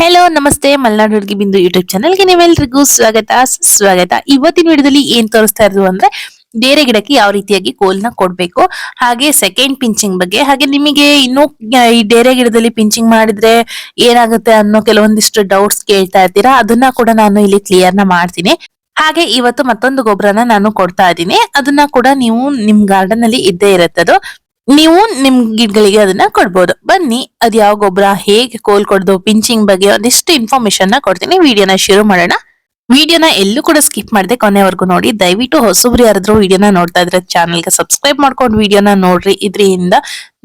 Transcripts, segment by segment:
Hello ನಮಸ್ತೆ ಮಲ್ನಾಡ್ ಹುಡುಗಿ ಬಿಂದು ಯೂಟ್ಯೂಬ್ ಚಾನಲ್ಗೆ ನೀವೆಲ್ರಿಗೂ ಸ್ವಾಗತ. ಇವತ್ತಿನ ವಿಡಿಯೋದಲ್ಲಿ ಏನ್ ತೋರಿಸ್ತಾ ಇರೋದು ಅಂದ್ರೆ ಡೇರೆ ಗಿಡಕ್ಕೆ ಯಾವ ರೀತಿಯಾಗಿ ಕೋಲ್ನ ಕೊಡ್ಬೇಕು, ಹಾಗೆ ಸೆಕೆಂಡ್ ಪಿಂಚಿಂಗ್ ಬಗ್ಗೆ, ಹಾಗೆ ನಿಮಗೆ ಇನ್ನು ಈ ಡೇರೆ ಗಿಡದಲ್ಲಿ ಪಿಂಚಿಂಗ್ ಮಾಡಿದ್ರೆ ಏನಾಗುತ್ತೆ ಅನ್ನೋ ಕೆಲವೊಂದಿಷ್ಟು ಡೌಟ್ಸ್ ಕೇಳ್ತಾ ಇರ್ತೀರಾ. ಅದನ್ನ ಕೂಡ ನಾನು ಇಲ್ಲಿ ಕ್ಲಿಯರ್ ನ ಮಾಡ್ತೀನಿ. ಹಾಗೆ ಇವತ್ತು ಮತ್ತೊಂದು ಗೊಬ್ಬರನ ನಾನು ಕೊಡ್ತಾ ಇದ್ದೀನಿ. ಅದನ್ನ ಕೂಡ ನೀವು ನಿಮ್ ಗಾರ್ಡನ್ ಅಲ್ಲಿ ಇದ್ದೇ ಇರುತ್ತೆ. ಅದು ನೀವು ನಿಮ್ ಗಿಡಗಳಿಗೆ ಅದನ್ನ ಕೊಡ್ಬೋದು. ಬನ್ನಿ ಅದ್ ಯಾವ ಗೊಬ್ಬರ, ಹೇಗೆ ಕೋಲ್ ಕೊಡೋದು, ಪಿಂಚಿಂಗ್ ಬಗ್ಗೆ ಒಂದಿಷ್ಟು ಇನ್ಫಾರ್ಮೇಶನ್ ನ ಕೊಡ್ತೀನಿ. ವಿಡಿಯೋನ ಶುರು ಮಾಡೋಣ. ವಿಡಿಯೋನ ಎಲ್ಲೂ ಕೂಡ ಸ್ಕಿಪ್ ಮಾಡದೆ ಕೊನೆವರೆಗೂ ನೋಡಿ. ದಯವಿಟ್ಟು ಹೊಸಬ್ರು ಯಾರಾದ್ರೂ ವಿಡಿಯೋನ ನೋಡ್ತಾ ಇದ್ರೆ ಚಾನಲ್ಗೆ ಸಬ್ಸ್ಕ್ರೈಬ್ ಮಾಡ್ಕೊಂಡು ವಿಡಿಯೋನ ನೋಡ್ರಿ. ಇದರಿಂದ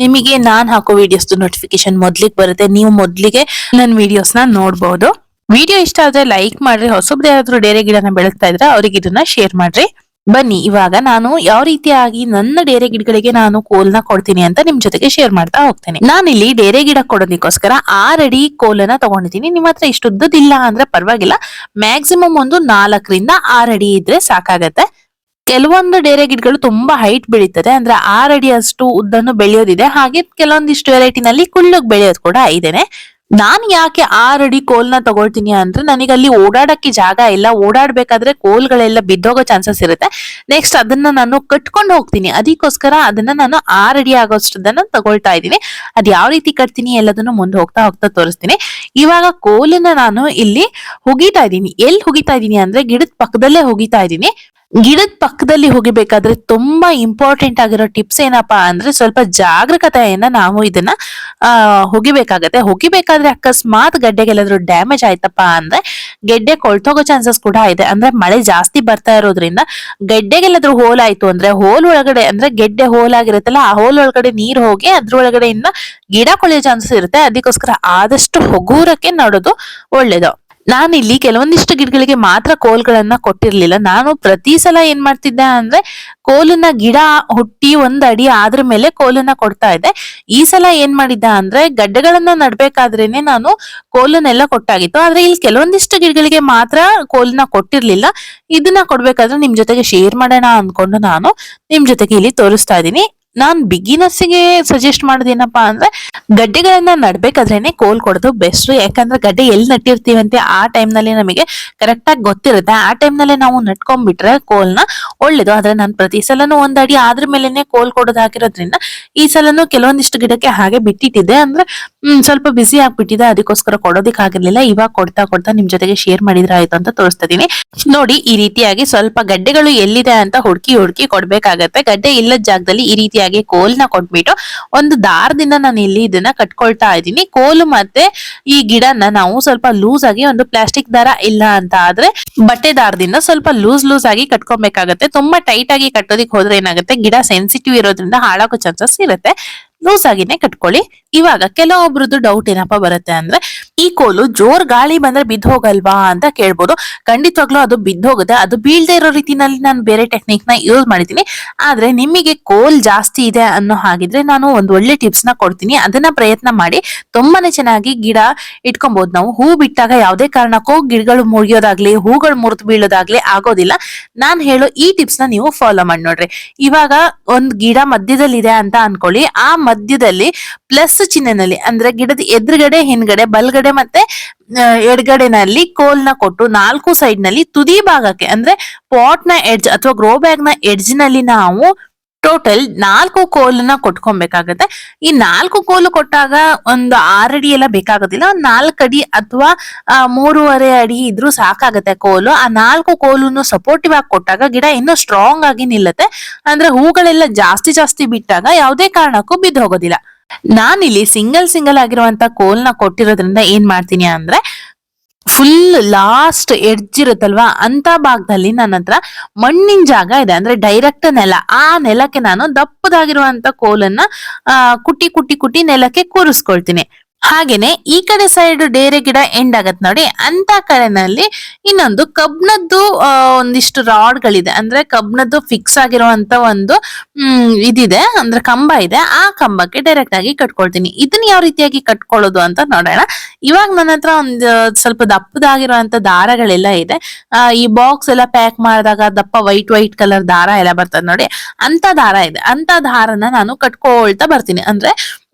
ನಿಮಗೆ ನಾನ್ ಹಾಕೋ ವಿಡಿಯೋಸ್ ನೋಟಿಫಿಕೇಶನ್ ಮೊದ್ಲಿಗೆ ಬರುತ್ತೆ. ನೀವು ಮೊದ್ಲಿಗೆ ನನ್ನ ವಿಡಿಯೋಸ್ ನ ನೋಡ್ಬೋದು. ವಿಡಿಯೋ ಇಷ್ಟ ಆದ್ರೆ ಲೈಕ್ ಮಾಡ್ರಿ. ಹೊಸಬ್ರು ಯಾರಾದ್ರೂ ಡೇರೆ ಗಿಡನ ಬೆಳೆಸ್ತಾ ಇದ್ರೆ ಅವ್ರಿಗೆ ಇದನ್ನ ಶೇರ್ ಮಾಡ್ರಿ. ಬನ್ನಿ ಇವಾಗ ನಾನು ಯಾವ ರೀತಿಯಾಗಿ ನನ್ನ ಡೇರೆ ಗಿಡಗಳಿಗೆ ನಾನು ಕೋಲ್ನ ಕೊಡ್ತೀನಿ ಅಂತ ನಿಮ್ ಜೊತೆಗೆ ಶೇರ್ ಮಾಡ್ತಾ ಹೋಗ್ತೇನೆ. ನಾನಿಲ್ಲಿ ಡೇರೆ ಗಿಡ ಕೊಡೋದಕ್ಕೋಸ್ಕರ 6 ಅಡಿ ಕೋಲನ್ನ ತಗೊಂಡಿದ್ದೀನಿ. ನಿಮ್ಮ ಹತ್ರ ಇಷ್ಟು ಉದ್ದದಿಲ್ಲ ಅಂದ್ರೆ ಪರವಾಗಿಲ್ಲ, ಮ್ಯಾಕ್ಸಿಮಮ್ ಒಂದು 4 ರಿಂದ 6 ಅಡಿ ಇದ್ರೆ ಸಾಕಾಗತ್ತೆ. ಕೆಲವೊಂದು ಡೇರೆ ಗಿಡಗಳು ತುಂಬಾ ಹೈಟ್ ಬೆಳೀತದೆ, ಅಂದ್ರೆ 6 ಅಡಿ ಅಷ್ಟು ಉದ್ದನ್ನು ಬೆಳೆಯೋದಿದೆ. ಹಾಗೆ ಕೆಲವೊಂದಿಷ್ಟು ವೆರೈಟಿನಲ್ಲಿ ಕುಳ್ಳಗ್ ಬೆಳೆಯೋದು ಕೂಡ ಇದೇನೆ. ನಾನ್ ಯಾಕೆ 6 ಅಡಿ ಕೋಲ್ನ ತಗೊಳ್ತೀನಿ ಅಂದ್ರೆ ನನಗೆ ಅಲ್ಲಿ ಓಡಾಡಕ್ಕೆ ಜಾಗ ಇಲ್ಲ. ಓಡಾಡ್ಬೇಕಾದ್ರೆ ಕೋಲ್ಗಳೆಲ್ಲ ಬಿದ್ದೋಗೋ ಚಾನ್ಸಸ್ ಇರುತ್ತೆ. ನೆಕ್ಸ್ಟ್ ಅದನ್ನ ನಾನು ಕಟ್ಕೊಂಡು ಹೋಗ್ತೀನಿ. ಅದಕ್ಕೋಸ್ಕರ ಅದನ್ನ ನಾನು 6 ಅಡಿ ಆಗೋಷ್ಟದನ್ನ ತಗೊಳ್ತಾ ಇದ್ದೀನಿ. ಅದ್ ಯಾವ ರೀತಿ ಕಟ್ತೀನಿ ಎಲ್ಲದನ್ನು ಮುಂದೆ ಹೋಗ್ತಾ ಹೋಗ್ತಾ ತೋರಿಸ್ತೀನಿ. ಇವಾಗ ಕೋಲನ್ನ ನಾನು ಇಲ್ಲಿ ಹುಗಿತಾ ಇದ್ದೀನಿ. ಎಲ್ಲಿ ಹುಗಿತಾ ಇದ್ದೀನಿ ಅಂದ್ರೆ ಗಿಡದ ಪಕ್ಕದಲ್ಲೇ ಹುಗಿತಾ ಇದ್ದೀನಿ. ಗಿಡದ ಪಕ್ಕದಲ್ಲಿ ಹುಗಿಬೇಕಾದ್ರೆ ತುಂಬಾ ಇಂಪಾರ್ಟೆಂಟ್ ಆಗಿರೋ ಟಿಪ್ಸ್ ಏನಪ್ಪಾ ಅಂದ್ರೆ ಸ್ವಲ್ಪ ಜಾಗರೂಕತೆಯನ್ನ ನಾವು ಇದನ್ನ ಹುಗಿಬೇಕಾಗತ್ತೆ. ಹುಗಿಬೇಕಾದ್ರೆ ಅಕಸ್ಮಾತ್ ಗಡ್ಡೆಗೆಲ್ಲಾದ್ರೂ ಡ್ಯಾಮೇಜ್ ಆಯ್ತಪ್ಪ ಅಂದ್ರೆ ಗೆಡ್ಡೆ ಕೊಳ್ತೋಗೋ ಚಾನ್ಸಸ್ ಕೂಡ ಇದೆ. ಅಂದ್ರೆ ಮಳೆ ಜಾಸ್ತಿ ಬರ್ತಾ ಇರೋದ್ರಿಂದ ಗೆಡ್ಡೆಗೆಲ್ಲಾದ್ರೂ ಹೋಲ್ ಆಯ್ತು ಅಂದ್ರೆ ಹೋಲ್ ಒಳಗಡೆ, ಅಂದ್ರೆ ಗೆಡ್ಡೆ ಹೋಲ್ ಆಗಿರುತ್ತಲ್ಲ, ಆ ಹೋಲ್ ಒಳಗಡೆ ನೀರ್ ಹೋಗಿ ಅದ್ರ ಒಳಗಡೆಯಿಂದ ಗಿಡ ಕೊಳೆಯೋ ಚಾನ್ಸಸ್ ಇರುತ್ತೆ. ಅದಕ್ಕೋಸ್ಕರ ಆದಷ್ಟು ಹಗುರಕ್ಕೆ ನೋಡೋದು ಒಳ್ಳೇದು. ನಾನಿಲ್ಲಿ ಕೆಲವೊಂದಿಷ್ಟು ಗಿಡಗಳಿಗೆ ಮಾತ್ರ ಕೋಲ್ಗಳನ್ನ ಕೊಟ್ಟಿರ್ಲಿಲ್ಲ. ನಾನು ಪ್ರತಿ ಸಲ ಏನ್ ಮಾಡ್ತಿದ್ದೆ ಅಂದ್ರೆ ಕೋಲನ್ನ ಗಿಡ ಹುಟ್ಟಿ 1 ಅಡಿ ಆದ್ರ ಮೇಲೆ ಕೋಲನ್ನ ಕೊಡ್ತಾ ಇದ್ದೆ. ಈ ಸಲ ಏನ್ ಮಾಡಿದ್ದ ಅಂದ್ರೆ ಗಡ್ಡೆಗಳನ್ನ ನಡ್ಬೇಕಾದ್ರೇನೆ ನಾನು ಕೋಲನ್ನೆಲ್ಲ ಕೊಟ್ಟಾಗಿತ್ತು. ಆದ್ರೆ ಇಲ್ಲಿ ಕೆಲವೊಂದಿಷ್ಟು ಗಿಡಗಳಿಗೆ ಮಾತ್ರ ಕೋಲನ್ನ ಕೊಟ್ಟಿರ್ಲಿಲ್ಲ. ಇದನ್ನ ಕೊಡ್ಬೇಕಾದ್ರೆ ನಿಮ್ ಜೊತೆಗೆ ಶೇರ್ ಮಾಡೋಣ ಅನ್ಕೊಂಡು ನಾನು ನಿಮ್ ಜೊತೆಗೆ ಇಲ್ಲಿ ತೋರಿಸ್ತಾ ಇದ್ದೀನಿ. ನಾನ್ ಬಿಗಿನರ್ಸ್ಗೆ ಸಜೆಸ್ಟ್ ಮಾಡೋದೇನಪ್ಪಾ ಅಂದ್ರೆ ಗಡ್ಡೆಗಳನ್ನ ನಡ್ಬೇಕಾದ್ರೇನೆ ಕೋಲ್ ಕೊಡೋದು ಬೆಸ್ಟ್. ಯಾಕಂದ್ರೆ ಗಡ್ಡೆ ಎಲ್ಲಿ ನಟ್ಟಿರ್ತೀವಂತೆ ಆ ಟೈಮ್ ನಲ್ಲಿ ನಮಗೆ ಕರೆಕ್ಟ್ ಆಗಿ ಗೊತ್ತಿರುತ್ತೆ. ಆ ಟೈಮ್ ನಲ್ಲೇ ನಾವು ನಟ್ಕೊಂಡ್ಬಿಟ್ರೆ ಕೋಲ್ನ ಒಳ್ಳೇದು. ಆದ್ರೆ ನಾನು ಪ್ರತಿ ಸಲನು 1 ಅಡಿ ಆದ್ರ ಮೇಲೆನೆ ಕೋಲ್ ಕೊಡೋದು ಹಾಕಿರೋದ್ರಿಂದ ಈ ಸಲನು ಕೆಲವೊಂದಿಷ್ಟು ಗಿಡಕ್ಕೆ ಹಾಗೆ ಬಿಟ್ಟಿಟ್ಟಿದ್ದೆ. ಅಂದ್ರೆ ಸ್ವಲ್ಪ ಬಿಸಿ ಆಗ್ಬಿಟ್ಟಿದೆ, ಅದಕ್ಕೋಸ್ಕರ ಕೊಡೋದಿಕ್ ಆಗಿರ್ಲಿಲ್ಲ. ಇವಾಗ ಕೊಡ್ತಾ ಕೊಡ್ತಾ ನಿಮ್ ಜೊತೆಗೆ ಶೇರ್ ಮಾಡಿದ್ರೆ ಆಯ್ತು ಅಂತ ತೋರಿಸ್ತಾ ಇದೀನಿ. ನೋಡಿ ಈ ರೀತಿಯಾಗಿ ಸ್ವಲ್ಪ ಗಡ್ಡೆಗಳು ಎಲ್ಲಿದೆ ಅಂತ ಹುಡುಕಿ ಹುಡುಕಿ ಕೊಡ್ಬೇಕಾಗತ್ತೆ. ಗಡ್ಡೆ ಇಲ್ಲದ ಜಾಗದಲ್ಲಿ ಈ ರೀತಿಯಾಗಿ ಕೋಲ್ನ ಕೊಟ್ಬಿಟ್ಟು ಒಂದು ದಾರದಿಂದ ನಾನು ಇಲ್ಲಿ ಇದನ್ನ ಕಟ್ಕೊಳ್ತಾ ಇದ್ದೀನಿ. ಕೋಲು ಮತ್ತೆ ಈ ಗಿಡನ ನಾವು ಸ್ವಲ್ಪ ಲೂಸ್ ಆಗಿ, ಒಂದು ಪ್ಲಾಸ್ಟಿಕ್ ದಾರ ಇಲ್ಲ ಅಂತ ಆದ್ರೆ ಬಟ್ಟೆ ದಾರದಿಂದ ಸ್ವಲ್ಪ ಲೂಸ್ ಆಗಿ ಕಟ್ಕೊಬೇಕಾಗತ್ತೆ. ತುಂಬಾ ಟೈಟ್ ಆಗಿ ಕಟ್ಟೋದಿಕ್ ಹೋದ್ರೆ ಏನಾಗುತ್ತೆ, ಗಿಡ ಸೆನ್ಸಿಟಿವ್ ಇರೋದ್ರಿಂದ ಹಾಳಾಗೋ ಚಾನ್ಸಸ್ ಇರುತ್ತೆ. ಲೂಸ್ ಆಗಿನೇ ಕಟ್ಕೊಳ್ಳಿ. ಇವಾಗ ಕೆಲವೊಬ್ರದ್ದು ಡೌಟ್ ಏನಪ್ಪಾ ಬರುತ್ತೆ ಅಂದ್ರೆ ಈ ಕೋಲು ಜೋರ್ ಗಾಳಿ ಬಂದ್ರೆ ಬಿದ್ದು ಹೋಗಲ್ವಾ ಅಂತ ಕೇಳ್ಬೋದು. ಖಂಡಿತವಾಗ್ಲೂ ಅದು ಬಿದ್ದು ಹೋಗುತ್ತೆ. ಅದು ಬೀಳ್ದೇ ಇರೋ ರೀತಿನಲ್ಲಿ ನಾನು ಬೇರೆ ಟೆಕ್ನಿಕ್ ನ ಯೂಸ್ ಮಾಡಿದ್ದೀನಿ. ಆದ್ರೆ ನಿಮಗೆ ಕೋಲ್ ಜಾಸ್ತಿ ಇದೆ ಅನ್ನೋ ಹಾಗಿದ್ರೆ ನಾನು ಒಂದು ಒಳ್ಳೆ ಟಿಪ್ಸ್ ನ ಕೊಡ್ತೀನಿ. ಅದನ್ನ ಪ್ರಯತ್ನ ಮಾಡಿ, ತುಂಬಾನೇ ಚೆನ್ನಾಗಿ ಗಿಡ ಇಟ್ಕೊಬಹುದು. ನಾವು ಹೂ ಬಿಟ್ಟಾಗ ಯಾವುದೇ ಕಾರಣಕ್ಕೂ ಗಿಡಗಳು ಮುರಿಯೋದಾಗ್ಲಿ ಹೂಗಳು ಮುರಿದು ಬೀಳೋದಾಗ್ಲಿ ಆಗೋದಿಲ್ಲ. ನಾನ್ ಹೇಳೋ ಈ ಟಿಪ್ಸ್ ನ ನೀವು ಫಾಲೋ ಮಾಡಿ ನೋಡ್ರಿ. ಇವಾಗ ಒಂದ್ ಗಿಡ ಮಧ್ಯದಲ್ಲಿ ಇದೆ ಅಂತ ಅನ್ಕೊಳ್ಳಿ. ಆ ಮಧ್ಯದಲ್ಲಿ ಪ್ಲಸ್ ಚಿಹ್ನೆನಲ್ಲಿ, ಅಂದ್ರೆ ಗಿಡದ ಎದುರುಗಡೆ, ಹಿಂದ್ಗಡೆ, ಬಲ್ಗಡೆ ಮತ್ತೆ ಎಡಗಡೆನಲ್ಲಿ ಕೋಲ್ನ ಕೊಟ್ಟು 4 ಸೈಡ್ ನಲ್ಲಿ ತುದಿ ಭಾಗಕ್ಕೆ, ಅಂದ್ರೆ ಪಾಟ್ ನ ಎಡ್ಜ್ ಅಥವಾ ಗ್ರೋ ಬ್ಯಾಗ್ ನ ಎಡ್ಜ್ ನಲ್ಲಿ ನಾವು ಟೋಟಲ್ 4 ಕೋಲನ್ನ ಕೊಟ್ಕೊಬೇಕಾಗತ್ತೆ. ಈ 4 ಕೋಲು ಕೊಟ್ಟಾಗ ಒಂದು 6 ಅಡಿ ಎಲ್ಲ ಬೇಕಾಗೋದಿಲ್ಲ. 4 ಅಡಿ ಅಥವಾ 3.5 ಅಡಿ ಇದ್ರೂ ಸಾಕಾಗತ್ತೆ ಕೋಲು. ಆ 4 ಕೋಲನ್ನು ಸಪೋರ್ಟಿವ್ ಆಗಿ ಕೊಟ್ಟಾಗ ಗಿಡ ಇನ್ನೂ ಸ್ಟ್ರಾಂಗ್ ಆಗಿ ನಿಲ್ಲುತ್ತೆ. ಅಂದ್ರೆ ಹೂಗಳೆಲ್ಲ ಜಾಸ್ತಿ ಬಿಟ್ಟಾಗ ಯಾವುದೇ ಕಾರಣಕ್ಕೂ ಬಿದ್ದು ಹೋಗೋದಿಲ್ಲ. ನಾನಿಲ್ಲಿ ಸಿಂಗಲ್ ಆಗಿರುವಂತ ಕೋಲ್ನ ಕೊಟ್ಟಿರೋದ್ರಿಂದ ಏನ್ ಮಾಡ್ತೀನಿ ಅಂದ್ರೆ ಫುಲ್ ಲಾಸ್ಟ್ ಎಡ್ಜ್ ಇರುತ್ತಲ್ವಾ ಅಂತ ಭಾಗದಲ್ಲಿ ನನ್ನ ಹತ್ರ ಮಣ್ಣಿನ ಜಾಗ ಇದೆ. ಅಂದ್ರೆ ಡೈರೆಕ್ಟ್ ನೆಲ, ಆ ನೆಲಕ್ಕೆ ನಾನು ದಪ್ಪದಾಗಿರುವಂತ ಕೋಲನ್ನ ಕುಟ್ಟಿ ನೆಲಕ್ಕೆ ಕೂರಿಸ್ಕೊಳ್ತೀನಿ. ಹಾಗೇನೆ ಈ ಕಡೆ ಸೈಡ್ ಡೇರೆ ಗಿಡ ಎಂಡ್ ಆಗತ್ ನೋಡಿ, ಅಂತ ಕಡೆನಲ್ಲಿ ಇನ್ನೊಂದು ಕಬ್ಣದ್ದು ಒಂದಿಷ್ಟು ರಾಡ್ಗಳಿದೆ. ಅಂದ್ರೆ ಕಬ್ಣದ್ದು ಫಿಕ್ಸ್ ಆಗಿರುವಂತ ಒಂದು ಇದಿದೆ, ಅಂದ್ರೆ ಕಂಬ ಇದೆ. ಆ ಕಂಬಕ್ಕೆ ಡೈರೆಕ್ಟ್ ಆಗಿ ಕಟ್ಕೊಳ್ತೀನಿ. ಇದನ್ನ ಯಾವ ರೀತಿಯಾಗಿ ಕಟ್ಕೊಳ್ಳೋದು ಅಂತ ನೋಡೋಣ. ಇವಾಗ ನನ್ನ ಹತ್ರ ಒಂದು ಸ್ವಲ್ಪ ದಪ್ಪದಾಗಿರುವಂತ ದಾರಗಳೆಲ್ಲ ಇದೆ. ಈ ಬಾಕ್ಸ್ ಎಲ್ಲ ಪ್ಯಾಕ್ ಮಾಡಿದಾಗ ದಪ್ಪ ವೈಟ್ ಕಲರ್ ದಾರ ಎಲ್ಲ ಬರ್ತದೆ ನೋಡಿ, ಅಂತ ದಾರ ಇದೆ. ಅಂತ ದಾರನ ನಾನು ಕಟ್ಕೊಳ್ತಾ ಬರ್ತೀನಿ. ಅಂದ್ರೆ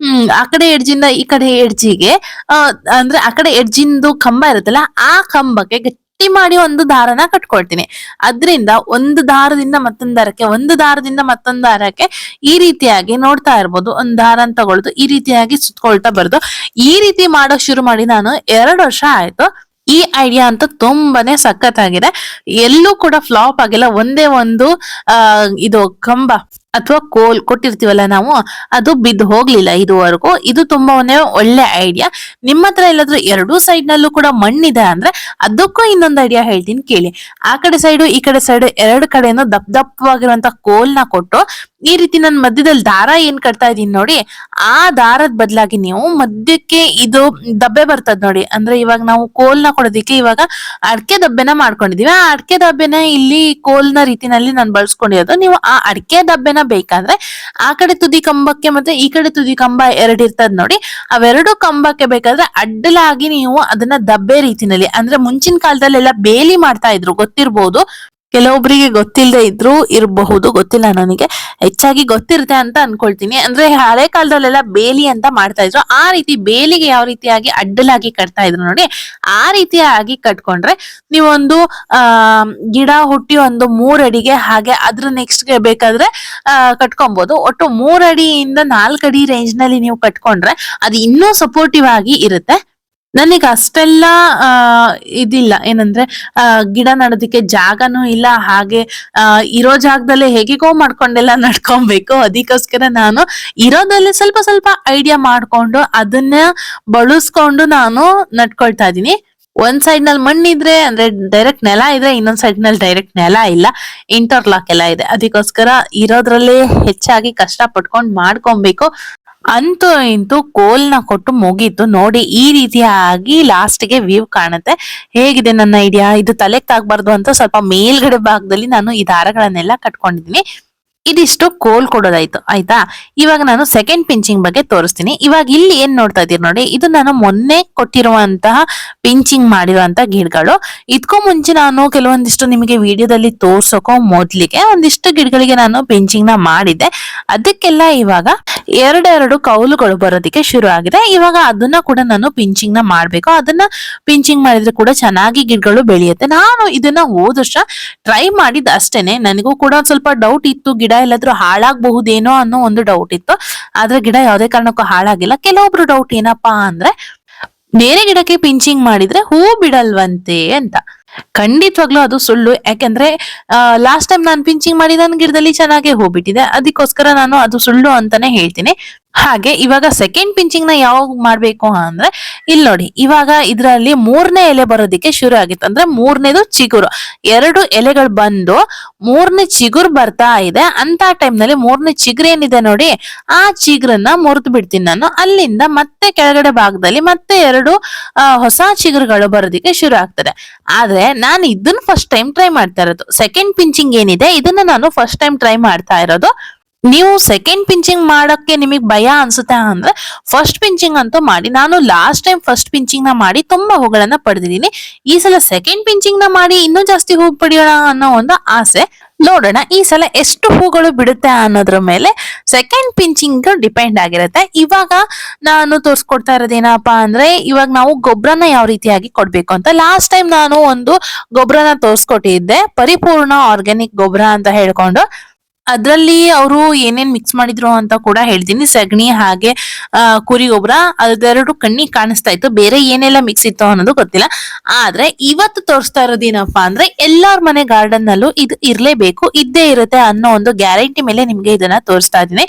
ಆ ಕಡೆ ಎಡ್ಜಿಂದ ಈ ಕಡೆ ಎಡ್ಜಿಗೆ ಅಂದ್ರೆ ಆ ಕಡೆ ಎಡ್ಜಿಂದು ಕಂಬ ಇರುತ್ತಲ್ಲ ಆ ಕಂಬಕ್ಕೆ ಗಟ್ಟಿ ಮಾಡಿ ಒಂದು ದಾರನ ಕಟ್ಕೊಳ್ತೀನಿ. ಅದ್ರಿಂದ ಒಂದು ದಾರದಿಂದ ಮತ್ತೊಂದು ದಾರಕ್ಕೆ, ಒಂದು ದಾರದಿಂದ ಮತ್ತೊಂದು ದಾರಕ್ಕೆ ಈ ರೀತಿಯಾಗಿ ನೋಡ್ತಾ ಇರ್ಬೋದು. ಒಂದ್ ದಾರನ ತಗೊಳ್ದು ಈ ರೀತಿಯಾಗಿ ಸುತ್ಕೊಳ್ತಾ ಬರ್ದು ಈ ರೀತಿ ಮಾಡೋಕ್ ಶುರು ಮಾಡಿ ನಾನು 2 ವರ್ಷ ಆಯ್ತು. ಈ ಐಡಿಯಾ ಅಂತೂ ತುಂಬಾನೇ ಸಖತ್ತಾಗಿದೆ. ಎಲ್ಲೂ ಕೂಡ ಫ್ಲಾಪ್ ಆಗಿಲ್ಲ. ಒಂದೇ ಒಂದು ಇದು ಕಂಬ ಅಥವಾ ಕೋಲ್ ಕೊಟ್ಟಿರ್ತೀವಲ್ಲ ನಾವು, ಅದು ಬಿದ್ದು ಹೋಗ್ಲಿಲ್ಲ ಇದುವರೆಗೂ. ಇದು ತುಂಬಾನೇ ಒಳ್ಳೆ ಐಡಿಯಾ. ನಿಮ್ಮ ಹತ್ರ ಎಲ್ಲಾದ್ರೂ ಎರಡೂ ಸೈಡ್ ನಲ್ಲೂ ಕೂಡ ಮಣ್ಣಿದೆ ಅಂದ್ರೆ ಅದಕ್ಕೂ ಇನ್ನೊಂದು ಐಡಿಯಾ ಹೇಳ್ತೀನಿ ಕೇಳಿ. ಆ ಕಡೆ ಸೈಡು ಈ ಕಡೆ ಸೈಡು ಎರಡು ಕಡೆನೂ ದಪ್ಪವಾಗಿರುವಂತ ಕೋಲ್ನ ಕೊಟ್ಟು ಈ ರೀತಿ ನಾನು ಮಧ್ಯದಲ್ಲಿ ದಾರ ಏನ್ ಕಟ್ತಾ ಇದೀನಿ ನೋಡಿ, ಆ ದಾರದ ಬದಲಾಗಿ ನೀವು ಮಧ್ಯಕ್ಕೆ ಇದು ದಬ್ಬೆ ಬರ್ತದ ನೋಡಿ. ಅಂದ್ರೆ ಇವಾಗ ನಾವು ಕೋಲ್ನ ಕೊಡೋದಿಕ್ಕೆ ಇವಾಗ ಅಡಕೆ ದಬ್ಬೆನ ಮಾಡ್ಕೊಂಡಿದೀವಿ. ಆ ಅಡಕೆ ದಬ್ಬೆನ ಇಲ್ಲಿ ಕೋಲ್ನ ರೀತಿನಲ್ಲಿ ನಾನು ಬಳಸ್ಕೊಂಡಿರೋದು. ನೀವು ಆ ಅಡಕೆ ದಬ್ಬೆನ ಬೇಕಾದ್ರೆ ಆ ಕಡೆ ತುದಿ ಕಂಬಕ್ಕೆ ಮತ್ತೆ ಈ ಕಡೆ ತುದಿ ಕಂಬ ಎರಡು ಇರ್ತದ ನೋಡಿ, ಅವೆರಡು ಕಂಬಕ್ಕೆ ಬೇಕಾದ್ರೆ ಅಡ್ಡಲಾಗಿ ನೀವು ಅದನ್ನ ದಬ್ಬೆ ರೀತಿನಲ್ಲಿ, ಅಂದ್ರೆ ಮುಂಚಿನ ಕಾಲದಲ್ಲೆಲ್ಲ ಬೇಲಿ ಮಾಡ್ತಾ ಇದ್ರು, ಗೊತ್ತಿರ್ಬೋದು. ಕೆಲವೊಬ್ಬರಿಗೆ ಗೊತ್ತಿಲ್ಲದೆ ಇದ್ರು ಇರಬಹುದು, ಗೊತ್ತಿಲ್ಲ ನನಗೆ. ಹೆಚ್ಚಾಗಿ ಗೊತ್ತಿರುತ್ತೆ ಅಂತ ಅನ್ಕೊಳ್ತೀನಿ. ಅಂದ್ರೆ ಹಳೆ ಕಾಲದಲ್ಲೆಲ್ಲ ಬೇಲಿ ಅಂತ ಮಾಡ್ತಾ ಇದ್ರು. ಆ ರೀತಿ ಬೇಲಿಗೆ ಯಾವ ರೀತಿಯಾಗಿ ಅಡ್ಡಲಾಗಿ ಕಟ್ತಾ ಇದ್ರು ನೋಡಿ, ಆ ರೀತಿಯಾಗಿ ಕಟ್ಕೊಂಡ್ರೆ ನೀವೊಂದು ಗಿಡ ಹುಟ್ಟಿ ಒಂದು 3 ಅಡಿಗೆ, ಹಾಗೆ ಅದ್ರ ನೆಕ್ಸ್ಟ್ ಗೆ ಬೇಕಾದ್ರೆ ಕಟ್ಕೊಬಹುದು. ಒಟ್ಟು 3 ಅಡಿಯಿಂದ 4 ಅಡಿ ರೇಂಜ್ ನಲ್ಲಿ ನೀವು ಕಟ್ಕೊಂಡ್ರೆ ಅದು ಇನ್ನೂ ಸಪೋರ್ಟಿವ್ ಆಗಿ ಇರುತ್ತೆ. ನನಗೆ ಅಷ್ಟೆಲ್ಲ ಇದಿಲ್ಲ, ಏನಂದ್ರೆ ಗಿಡ ನಡೋದಿಕ್ಕೆ ಜಾಗನೂ ಇಲ್ಲ, ಹಾಗೆ ಇರೋ ಜಾಗದಲ್ಲೇ ಹೇಗಿಗೋ ಮಾಡ್ಕೊಂಡೆಲ್ಲ ನಡ್ಕೊಬೇಕು. ಅದಕ್ಕೋಸ್ಕರ ನಾನು ಇರೋದಲ್ಲೇ ಸ್ವಲ್ಪ ಸ್ವಲ್ಪ ಐಡಿಯಾ ಮಾಡ್ಕೊಂಡು ಅದನ್ನ ಬಳಸ್ಕೊಂಡು ನಾನು ನಡ್ಕೊಳ್ತಾ ಇದೀನಿ. ಒಂದ್ ಸೈಡ್ ನಲ್ಲಿ ಮಣ್ಣಿದ್ರೆ, ಅಂದ್ರೆ ಡೈರೆಕ್ಟ್ ನೆಲ ಇದ್ರೆ, ಇನ್ನೊಂದ್ ಸೈಡ್ ನಲ್ಲಿ ಡೈರೆಕ್ಟ್ ನೆಲ ಇಲ್ಲ, ಇಂಟರ್ಲಾಕ್ ಎಲ್ಲ ಇದೆ. ಅದಕ್ಕೋಸ್ಕರ ಇರೋದ್ರಲ್ಲೇ ಹೆಚ್ಚಾಗಿ ಕಷ್ಟ ಪಟ್ಕೊಂಡ್ ಮಾಡ್ಕೊಬೇಕು. ಅಂತೂ ಇಂತೂ ಕೋಲ್ನ ಕೊಟ್ಟು ಮುಗೀತು ನೋಡಿ. ಈ ರೀತಿಯಾಗಿ ಲಾಸ್ಟ್ ಗೆ ವ್ಯೂ ಕಾಣುತ್ತೆ. ಹೇಗಿದೆ ನನ್ನ ಐಡಿಯಾ? ಇದು ತಲೆಗೆ ತಾಗ್ಬಾರ್ದು ಅಂತ ಸ್ವಲ್ಪ ಮೇಲ್ಗಡೆ ಭಾಗದಲ್ಲಿ ನಾನು ಈ ದಾರಗಳನ್ನೆಲ್ಲ ಕಟ್ಕೊಂಡಿದೀನಿ. ಇದಿಷ್ಟು ಕೋಲ್ ಕೊಡೋದಾಯ್ತು, ಆಯ್ತಾ? ಇವಾಗ ನಾನು ಸೆಕೆಂಡ್ ಪಿಂಚಿಂಗ್ ಬಗ್ಗೆ ತೋರಿಸ್ತೀನಿ. ಇವಾಗ ಇಲ್ಲಿ ಏನ್ ನೋಡ್ತಾ ಇದೀರಿ ನೋಡಿ, ಇದು ನಾನು ಮೊನ್ನೆ ಕೊಟ್ಟಿರುವಂತಹ ಪಿಂಚಿಂಗ್ ಮಾಡಿರುವಂತಹ ಗಿಡಗಳು. ಇದಕ್ಕೂ ಮುಂಚೆ ನಾನು ಕೆಲವೊಂದಿಷ್ಟು ನಿಮಗೆ ವಿಡಿಯೋದಲ್ಲಿ ತೋರ್ಸೋಕೋ ಮೊದ್ಲಿಗೆ ಒಂದಿಷ್ಟು ಗಿಡಗಳಿಗೆ ನಾನು ಪಿಂಚಿಂಗ್ ನ ಮಾಡಿದ್ದೆ. ಅದಕ್ಕೆಲ್ಲ ಇವಾಗ ಎರಡೆರಡು ಕೌಲುಗಳು ಬರೋದಕ್ಕೆ ಶುರು ಆಗಿದೆ. ಇವಾಗ ಅದನ್ನ ಕೂಡ ನಾನು ಪಿಂಚಿಂಗ್ ನ ಮಾಡ್ಬೇಕು. ಅದನ್ನ ಪಿಂಚಿಂಗ್ ಮಾಡಿದ್ರೆ ಕೂಡ ಚೆನ್ನಾಗಿ ಗಿಡಗಳು ಬೆಳೆಯುತ್ತೆ. ನಾನು ಇದನ್ನ ಹೋದ ವರ್ಷ ಟ್ರೈ ಮಾಡಿದ್ ಅಷ್ಟೇನೆ. ನನಗೂ ಕೂಡ ಒಂದ್ ಸ್ವಲ್ಪ ಡೌಟ್ ಇತ್ತು, ಗಿಡ ಎಲ್ಲಾದ್ರೂ ಹಾಳಾಗಬಹುದೇನೋ ಅನ್ನೋ ಒಂದು ಡೌಟ್ ಇತ್ತು. ಆದ್ರೆ ಗಿಡ ಯಾವ್ದೇ ಕಾರಣಕ್ಕೂ ಹಾಳಾಗಿಲ್ಲ. ಕೆಲವೊಬ್ರು ಡೌಟ್ ಏನಪ್ಪಾ ಅಂದ್ರೆ, ಬೇರೆ ಗಿಡಕ್ಕೆ ಪಿಂಚಿಂಗ್ ಮಾಡಿದ್ರೆ ಹೂ ಬಿಡಲ್ವಂತೆ ಅಂತ. ಖಂಡಿತವಾಗ್ಲೂ ಅದು ಸುಳ್ಳು. ಯಾಕೆಂದ್ರೆ ಲಾಸ್ಟ್ ಟೈಮ್ ನಾನು ಪಿಂಚಿಂಗ್ ಮಾಡಿ ನನ್ನ ಗಿಡದಲ್ಲಿ ಚೆನ್ನಾಗಿ ಹೂ ಬಿಟ್ಟಿದೆ. ಅದಕ್ಕೋಸ್ಕರ ನಾನು ಅದು ಸುಳ್ಳು ಅಂತಾನೆ ಹೇಳ್ತೀನಿ. ಹಾಗೆ ಇವಾಗ ಸೆಕೆಂಡ್ ಪಿಂಚಿಂಗ್ ನ ಯಾವಾಗ ಮಾಡ್ಬೇಕು ಅಂದ್ರೆ, ಇಲ್ಲಿ ನೋಡಿ, ಇವಾಗ ಇದ್ರಲ್ಲಿ 3ನೇ ಎಲೆ ಬರೋದಿಕ್ಕೆ ಶುರು ಆಗಿತ್ತು. ಅಂದ್ರೆ 3ನೇದು ಚಿಗುರು, 2 ಎಲೆಗಳು ಬಂದು 3ನೇ ಚಿಗುರು ಬರ್ತಾ ಇದೆ. ಅಂತ ಟೈಮ್ ನಲ್ಲಿ 3ನೇ ಚಿಗುರು ಏನಿದೆ ನೋಡಿ, ಆ ಚಿಗುರನ್ನ ಮುರಿದು ಬಿಡ್ತೀನಿ ನಾನು. ಅಲ್ಲಿಂದ ಮತ್ತೆ ಕೆಳಗಡೆ ಭಾಗದಲ್ಲಿ ಮತ್ತೆ 2 ಹೊಸ ಚಿಗುರುಗಳು ಬರೋದಿಕ್ಕೆ ಶುರು ಆಗ್ತದೆ. ಆದ್ರೆ ನಾನು ಇದನ್ನ ಫಸ್ಟ್ ಟೈಮ್ ಟ್ರೈ ಮಾಡ್ತಾ ಇರೋದು. ಸೆಕೆಂಡ್ ಪಿಂಚಿಂಗ್ ಏನಿದೆ ಇದನ್ನ ನಾನು ಫಸ್ಟ್ ಟೈಮ್ ಟ್ರೈ ಮಾಡ್ತಾ ಇರೋದು. ನೀವು ಸೆಕೆಂಡ್ ಪಿಂಚಿಂಗ್ ಮಾಡಕ್ಕೆ ನಿಮಗೆ ಭಯ ಅನ್ಸುತ್ತೆ ಅಂದ್ರೆ ಫಸ್ಟ್ ಪಿಂಚಿಂಗ್ ಅಂತೂ ಮಾಡಿ. ನಾನು ಲಾಸ್ಟ್ ಟೈಮ್ ಫಸ್ಟ್ ಪಿಂಚಿಂಗ್ ನ ಮಾಡಿ ತುಂಬಾ ಹೂಗಳನ್ನ ಪಡೆದಿದ್ದೀನಿ. ಈ ಸಲ ಸೆಕೆಂಡ್ ಪಿಂಚಿಂಗ್ ನ ಮಾಡಿ ಇನ್ನೂ ಜಾಸ್ತಿ ಹೂ ಪಡೆಯೋಣ ಅನ್ನೋ ಒಂದು ಆಸೆ. ನೋಡೋಣ ಈ ಸಲ ಎಷ್ಟು ಹೂಗಳು ಬಿಡುತ್ತೆ ಅನ್ನೋದ್ರ ಮೇಲೆ ಸೆಕೆಂಡ್ ಪಿಂಚಿಂಗ್ ಡಿಪೆಂಡ್ ಆಗಿರುತ್ತೆ. ಇವಾಗ ನಾನು ತೋರ್ಸ್ಕೊಡ್ತಾ ಇರೋದೇನಪ್ಪಾ ಅಂದ್ರೆ, ಇವಾಗ ನಾವು ಗೊಬ್ಬರನ ಯಾವ ರೀತಿಯಾಗಿ ಕೊಡ್ಬೇಕು ಅಂತ. ಲಾಸ್ಟ್ ಟೈಮ್ ನಾನು ಒಂದು ಗೊಬ್ಬರನ ತೋರ್ಸ್ಕೊಟ್ಟಿದ್ದೆ, ಪರಿಪೂರ್ಣ ಆರ್ಗ್ಯಾನಿಕ್ ಗೊಬ್ಬರ ಅಂತ ಹೇಳ್ಕೊಂಡು. ಅದ್ರಲ್ಲಿ ಅವರು ಏನೇನ್ ಮಿಕ್ಸ್ ಮಾಡಿದ್ರು ಅಂತ ಕೂಡ ಹೇಳ್ತೀನಿ. ಸಗಣಿ ಹಾಗೆ ಕುರಿ ಗೊಬ್ಬರ, ಅದೆರಡು ಕಣ್ಣಿಗೆ ಕಾಣಿಸ್ತಾ ಇತ್ತು. ಬೇರೆ ಏನೆಲ್ಲ ಮಿಕ್ಸ್ ಇತ್ತು ಅನ್ನೋದು ಗೊತ್ತಿಲ್ಲ. ಆದ್ರೆ ಇವತ್ತು ತೋರಿಸ್ತಾ ಇರೋದೇನಪ್ಪಾ ಅಂದ್ರೆ, ಎಲ್ಲಾರ ಮನೆ ಗಾರ್ಡನ್ ನಲ್ಲೂ ಇದು ಇರ್ಲೇಬೇಕು, ಇದ್ದೇ ಇರುತ್ತೆ ಅನ್ನೋ ಒಂದು ಗ್ಯಾರಂಟಿ ಮೇಲೆ ನಿಮ್ಗೆ ಇದನ್ನ ತೋರಿಸ್ತಾ ಇದೀನಿ.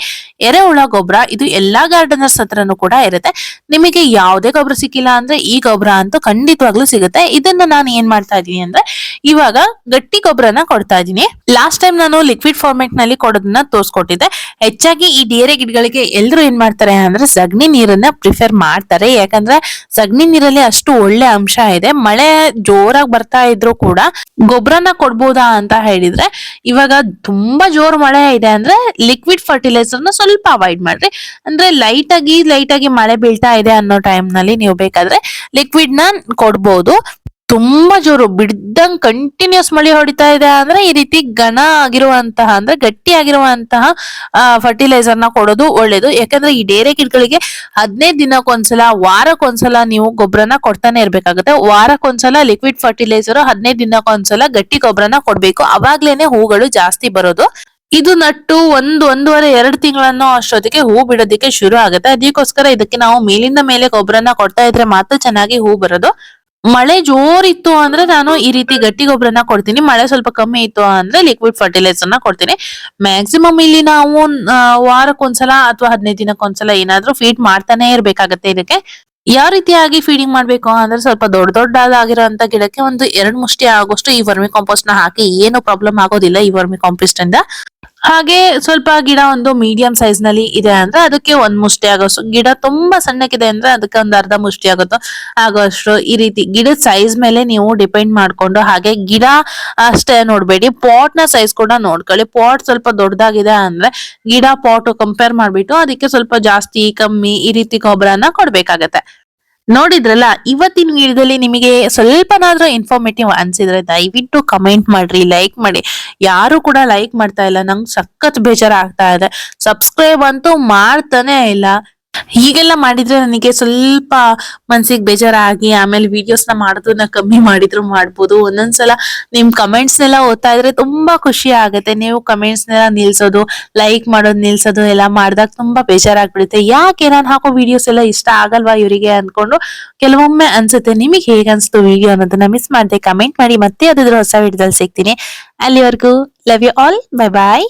ಎರೆಹುಳ ಗೊಬ್ಬರ ಇದು ಎಲ್ಲಾ ಗಾರ್ಡನರ್ಸ್ ಹತ್ರನೂ ಕೂಡ ಇರುತ್ತೆ. ನಿಮಗೆ ಯಾವುದೇ ಗೊಬ್ಬರ ಸಿಕ್ಕಿಲ್ಲ ಅಂದ್ರೆ ಈ ಗೊಬ್ಬರ ಅಂತೂ ಖಂಡಿತವಾಗ್ಲೂ ಸಿಗುತ್ತೆ. ಇದನ್ನ ನಾನು ಏನ್ ಮಾಡ್ತಾ ಇದೀನಿ ಅಂದ್ರೆ, ಇವಾಗ ಗಟ್ಟಿ ಗೊಬ್ಬರನ ಕೊಡ್ತಾ ಇದೀನಿ. ಲಾಸ್ಟ್ ಟೈಮ್ ನಾನು ಲಿಕ್ವಿಡ್ ಫಾರ್ಮೆಟ್ ನಲ್ಲಿ ಕೊಡೋದನ್ನ ತೋರ್ಸ್ಕೊಟ್ಟಿದ್ದೆ. ಹೆಚ್ಚಾಗಿ ಈ ಡೇರೆ ಗಿಡಗಳಿಗೆ ಎಲ್ರು ಏನ್ ಮಾಡ್ತಾರೆ ಅಂದ್ರೆ ಸಗಣಿ ನೀರನ್ನ ಪ್ರಿಫರ್ ಮಾಡ್ತಾರೆ. ಯಾಕಂದ್ರೆ ಸಗಣಿ ನೀರಲ್ಲಿ ಅಷ್ಟು ಒಳ್ಳೆ ಅಂಶ ಇದೆ. ಮಳೆ ಜೋರಾಗಿ ಬರ್ತಾ ಇದ್ರು ಕೂಡ ಗೊಬ್ಬರನ ಕೊಡ್ಬೋದಾ ಅಂತ ಹೇಳಿದ್ರೆ, ಇವಾಗ ತುಂಬಾ ಜೋರ್ ಮಳೆ ಇದೆ ಅಂದ್ರೆ ಲಿಕ್ವಿಡ್ ಫರ್ಟಿಲೈಸರ್ ನ ಸ್ವಲ್ಪ ಅವಾಯ್ಡ್ ಮಾಡ್ರಿ. ಅಂದ್ರೆ ಲೈಟ್ ಆಗಿ ಮಳೆ ಬೀಳ್ತಾ ಇದೆ ಅನ್ನೋ ಟೈಮ್ ನಲ್ಲಿ ನೀವು ಬೇಕಾದ್ರೆ ಲಿಕ್ವಿಡ್ ನ ಕೊಡ್ಬೋದು. ತುಂಬಾ ಜೋರು ಬಿಡ್ದಂಗ್ ಕಂಟಿನ್ಯೂಸ್ ಮಳೆ ಹೊಡಿತಾ ಇದೆ ಅಂದ್ರೆ ಈ ರೀತಿ ಘನ ಆಗಿರುವಂತಹ ಅಂದ್ರೆ ಗಟ್ಟಿ ಆಗಿರುವಂತಹ ಫರ್ಟಿಲೈಸರ್ ನ ಕೊಡೋದು ಒಳ್ಳೇದು. ಯಾಕಂದ್ರೆ ಈ ಡೇರೆ ಗಿಡಗಳಿಗೆ 15 ದಿನಕ್ಕೊಂದ್ಸಲ, ವಾರಕ್ಕೊಂದ್ಸಲ ನೀವು ಗೊಬ್ಬರನ ಕೊಡ್ತಾನೆ ಇರ್ಬೇಕಾಗುತ್ತೆ. ವಾರಕ್ಕೊಂದ್ಸಲ ಲಿಕ್ವಿಡ್ ಫರ್ಟಿಲೈಸರ್, 15 ದಿನಕ್ಕೊಂದ್ಸಲ ಗಟ್ಟಿ ಗೊಬ್ಬರನ ಕೊಡ್ಬೇಕು. ಅವಾಗ್ಲೇನೆ ಹೂಗಳು ಜಾಸ್ತಿ ಬರೋದು. ಇದು ನಟ್ಟು ಒಂದೂವರೆ 2 ತಿಂಗಳನ್ನೋ ಅಷ್ಟೊತ್ತಿಗೆ ಹೂ ಬಿಡೋದಕ್ಕೆ ಶುರು ಆಗುತ್ತೆ. ಅದಕ್ಕೋಸ್ಕರ ಇದಕ್ಕೆ ನಾವು ಮೇಲಿಂದ ಮೇಲೆ ಗೊಬ್ಬರನ ಕೊಡ್ತಾ ಇದ್ರೆ ಮಾತ್ರ ಚೆನ್ನಾಗಿ ಹೂ ಬರೋದು. ಮಳೆ ಜೋರಿತ್ತು ಅಂದ್ರೆ ನಾನು ಈ ರೀತಿ ಗಟ್ಟಿ ಗೊಬ್ಬರನ ಕೊಡ್ತೀನಿ. ಮಳೆ ಸ್ವಲ್ಪ ಕಮ್ಮಿ ಇತ್ತು ಅಂದ್ರೆ ಲಿಕ್ವಿಡ್ ಫರ್ಟಿಲೈಸರ್ ನ ಕೊಡ್ತೀನಿ. ಮ್ಯಾಕ್ಸಿಮಮ್ ಇಲ್ಲಿ ನಾವು ವಾರಕ್ಕೊಂದ್ಸಲ ಅಥವಾ 15 ದಿನಕ್ಕೊಂದ್ಸಲ ಏನಾದ್ರೂ ಫೀಡ್ ಮಾಡ್ತಾನೆ ಇರ್ಬೇಕಾಗತ್ತೆ ಇದಕ್ಕೆ. ಯಾವ ರೀತಿಯಾಗಿ ಫೀಡಿಂಗ್ ಮಾಡ್ಬೇಕು ಅಂದ್ರೆ ಸ್ವಲ್ಪ ದೊಡ್ಡದಾಗಿರೋಂತ ಗಿಡಕ್ಕೆ ಒಂದು 2 ಮುಷ್ಟಿ ಆಗೋಷ್ಟು ಈ ವರ್ಮಿ ಕಾಂಪೋಸ್ಟ್ ನ ಹಾಕಿ ಏನು ಪ್ರಾಬ್ಲಮ್ ಆಗೋದಿಲ್ಲ ಈ ವರ್ಮಿ ಕಾಂಪೋಸ್ಟ್ ಇಂದ. ಹಾಗೆ ಸ್ವಲ್ಪ ಗಿಡ ಒಂದು ಮೀಡಿಯಂ ಸೈಜ್ ನಲ್ಲಿ ಇದೆ ಅಂದ್ರೆ ಅದಕ್ಕೆ 1 ಮುಷ್ಟಿ ಆಗೋಷ್ಟು, ಗಿಡ ತುಂಬಾ ಸಣ್ಣಕ್ಕಿದೆ ಅಂದ್ರೆ ಅದಕ್ಕೆ ಒಂದು ಅರ್ಧ ಮುಷ್ಟಿ ಆಗೋಷ್ಟು. ಈ ರೀತಿ ಗಿಡದ ಸೈಜ್ ಮೇಲೆ ನೀವು ಡಿಪೆಂಡ್ ಮಾಡ್ಕೊಂಡು, ಹಾಗೆ ಗಿಡ ಅಷ್ಟೇ ನೋಡ್ಬೇಡಿ, ಪಾಟ್ ನ ಸೈಜ್ ಕೂಡ ನೋಡ್ಕೊಳ್ಳಿ. ಪಾಟ್ ಸ್ವಲ್ಪ ದೊಡ್ಡದಾಗಿದೆ ಅಂದ್ರೆ ಗಿಡ ಪಾಟ್ ಕಂಪೇರ್ ಮಾಡ್ಬಿಟ್ಟು ಅದಕ್ಕೆ ಸ್ವಲ್ಪ ಜಾಸ್ತಿ ಕಮ್ಮಿ ಈ ರೀತಿ ಗೊಬ್ಬರನ ಕೊಡ್ಬೇಕಾಗತ್ತೆ. ನೋಡಿದ್ರಲ್ಲ, ಇವತ್ತಿನ ವಿಡಿಯೋದಲ್ಲಿ ನಿಮಗೆ ಸ್ವಲ್ಪನಾದ್ರೂ ಇನ್ಫಾರ್ಮೇಟಿವ್ ಅನ್ಸಿದ್ರೆ ದಯವಿಟ್ಟು ಕಮೆಂಟ್ ಮಾಡ್ರಿ, ಲೈಕ್ ಮಾಡಿ. ಯಾರು ಕೂಡ ಲೈಕ್ ಮಾಡ್ತಾ ಇಲ್ಲ, ನಂಗೆ ಸಖತ್ ಬೇಜಾರ ಆಗ್ತಾ ಇದೆ. ಸಬ್ಸ್ಕ್ರೈಬ್ ಅಂತೂ ಮಾಡ್ತಾನೆ ಇಲ್ಲ. ಹೀಗೆಲ್ಲ ಮಾಡಿದ್ರೆ ನನಗೆ ಸ್ವಲ್ಪ ಮನ್ಸಿಗೆ ಬೇಜಾರಾಗಿ ಆಮೇಲೆ ವಿಡಿಯೋಸ್ ನ ಮಾಡೋದನ್ನ ಕಮ್ಮಿ ಮಾಡಿದ್ರು ಮಾಡ್ಬೋದು. ಒಂದೊಂದ್ಸಲ ನಿಮ್ ಕಮೆಂಟ್ಸ್ ನೆಲ್ಲ ಓದ್ತಾ ಇದ್ರೆ ತುಂಬಾ ಖುಷಿ ಆಗುತ್ತೆ. ನೀವು ಕಮೆಂಟ್ಸ್ ನೆಲ್ಲ ನಿಲ್ಸೋದು, ಲೈಕ್ ಮಾಡೋದು ನಿಲ್ಸೋದು ಎಲ್ಲ ಮಾಡಿದಾಗ ತುಂಬಾ ಬೇಜಾರಾಗ್ಬಿಡುತ್ತೆ. ಯಾಕೆ ನಾನು ಹಾಕೋ ವಿಡಿಯೋಸ್ ಎಲ್ಲ ಇಷ್ಟ ಆಗಲ್ವಾ ಇವರಿಗೆ ಅನ್ಕೊಂಡು ಕೆಲವೊಮ್ಮೆ ಅನ್ಸುತ್ತೆ. ನಿಮಗೆ ಹೇಗ್ ಅನ್ಸ್ತು ವಿಡಿಯೋ ಅನ್ನೋದನ್ನ ಮಿಸ್ ಮಾಡದೆ ಕಮೆಂಟ್ ಮಾಡಿ. ಮತ್ತೆ ಯಾವ್ದಾದ್ರು ಹೊಸ ವಿಡಿಯೋದಲ್ಲಿ ಸಿಗ್ತೀನಿ. ಅಲ್ಲಿವರೆಗೂ love you all, bye bye.